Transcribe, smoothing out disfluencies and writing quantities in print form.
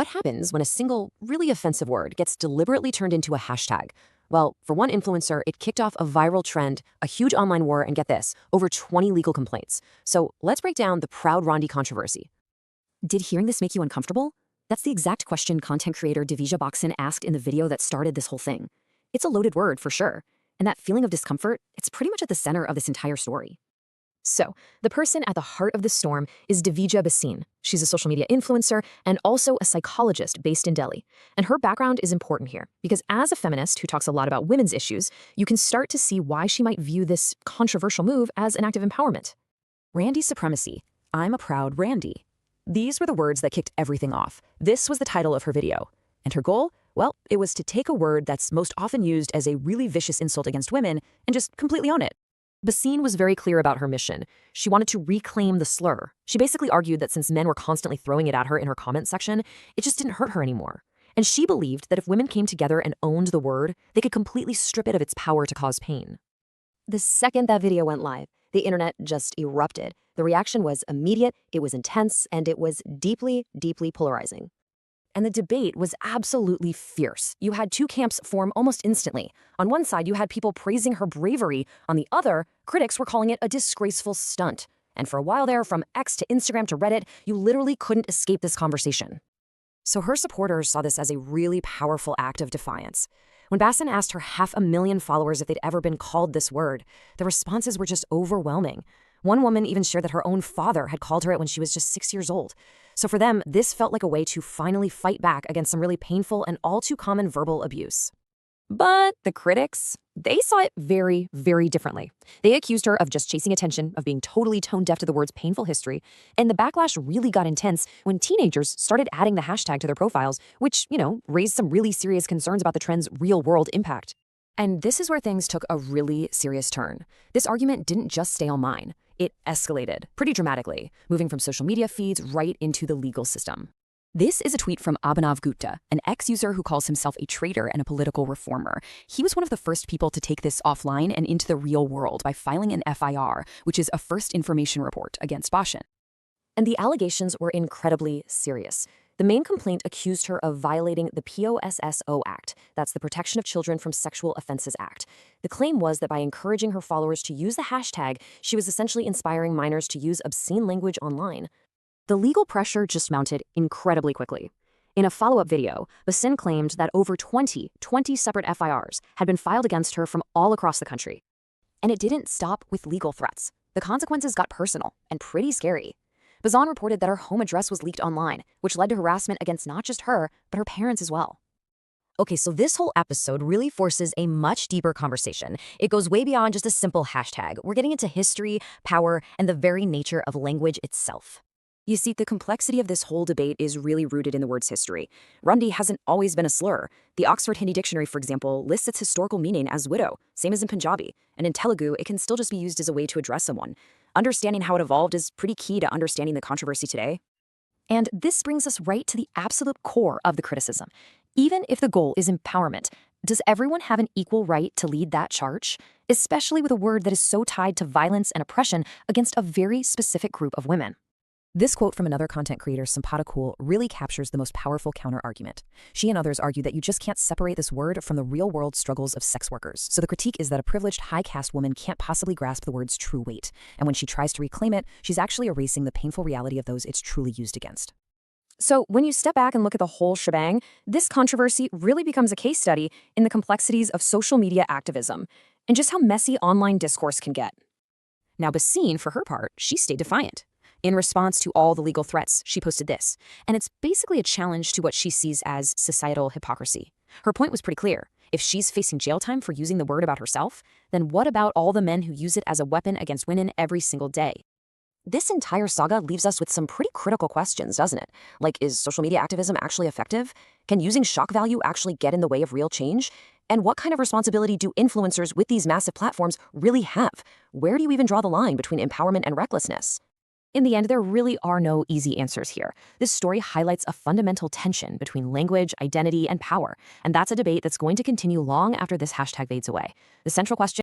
what happens when a single, really offensive word gets deliberately turned into a hashtag? Well, for one influencer, it kicked off a viral trend, a huge online war, and get this, over 20 legal complaints. So let's break down the Proud Rondi controversy. Did hearing this make you uncomfortable? That's the exact question content creator Divija Bhasin asked in the video that started this whole thing. It's a loaded word for sure, and that feeling of discomfort, it's pretty much at the center of this entire story. So, the person at the heart of the storm is Divija Bhasin. She's a social media influencer and also a psychologist based in Delhi. And her background is important here, because as a feminist who talks a lot about women's issues, you can start to see why she might view this controversial move as an act of empowerment. Randy supremacy. I'm a proud Randy. These were the words that kicked everything off. This was the title of her video. And her goal? Well, it was to take a word that's most often used as a really vicious insult against women and just completely own it. Bhasin was very clear about her mission. She wanted to reclaim the slur. She basically argued that since men were constantly throwing it at her in her comment section, it just didn't hurt her anymore. And she believed that if women came together and owned the word, they could completely strip it of its power to cause pain. The second that video went live, the internet just erupted. The reaction was immediate, it was intense, and it was deeply, deeply polarizing. And the debate was absolutely fierce. You had two camps form almost instantly. On one side, you had people praising her bravery. On the other, critics were calling it a disgraceful stunt. And for a while there, from X to Instagram to Reddit, you literally couldn't escape this conversation. So her supporters saw this as a really powerful act of defiance. When Bhasin asked her 500,000 followers if they'd ever been called this word, the responses were just overwhelming. One woman even shared that her own father had called her it when she was just 6 years old. So for them, this felt like a way to finally fight back against some really painful and all too common verbal abuse. But the critics, they saw it very, very differently. They accused her of just chasing attention, of being totally tone deaf to the word's painful history, and the backlash really got intense when teenagers started adding the hashtag to their profiles, which, raised some really serious concerns about the trend's real-world impact. And this is where things took a really serious turn. This argument didn't just stay online. It escalated pretty dramatically, moving from social media feeds right into the legal system. This is a tweet from Abhinav Gupta, an ex-user who calls himself a traitor and a political reformer. He was one of the first people to take this offline and into the real world by filing an FIR, which is a first information report against Bhasin. And the allegations were incredibly serious. The main complaint accused her of violating the POSSO Act, that's the Protection of Children from Sexual Offenses Act. The claim was that by encouraging her followers to use the hashtag, she was essentially inspiring minors to use obscene language online. The legal pressure just mounted incredibly quickly. In a follow-up video, Bhasin claimed that over 20 separate FIRs had been filed against her from all across the country. And it didn't stop with legal threats. The consequences got personal and pretty scary. Bhasin reported that her home address was leaked online, which led to harassment against not just her, but her parents as well. Okay, so this whole episode really forces a much deeper conversation. It goes way beyond just a simple hashtag. We're getting into history, power, and the very nature of language itself. You see, the complexity of this whole debate is really rooted in the word's history. Rundi hasn't always been a slur. The Oxford Hindi Dictionary, for example, lists its historical meaning as widow, same as in Punjabi. And in Telugu, it can still just be used as a way to address someone. Understanding how it evolved is pretty key to understanding the controversy today. And this brings us right to the absolute core of the criticism. Even if the goal is empowerment, does everyone have an equal right to lead that charge? Especially with a word that is so tied to violence and oppression against a very specific group of women. This quote from another content creator, Sampada Kool, really captures the most powerful counter-argument. She and others argue that you just can't separate this word from the real-world struggles of sex workers. So the critique is that a privileged, high-caste woman can't possibly grasp the word's true weight. And when she tries to reclaim it, she's actually erasing the painful reality of those it's truly used against. So when you step back and look at the whole shebang, this controversy really becomes a case study in the complexities of social media activism and just how messy online discourse can get. Now, Bhasin, for her part, she stayed defiant. In response to all the legal threats, she posted this, and it's basically a challenge to what she sees as societal hypocrisy. Her point was pretty clear. If she's facing jail time for using the word about herself, then what about all the men who use it as a weapon against women every single day? This entire saga leaves us with some pretty critical questions, doesn't it? Like, is social media activism actually effective? Can using shock value actually get in the way of real change? And what kind of responsibility do influencers with these massive platforms really have? Where do you even draw the line between empowerment and recklessness? In the end, there really are no easy answers here. This story highlights a fundamental tension between language, identity, and power, and that's a debate that's going to continue long after this hashtag fades away. The central question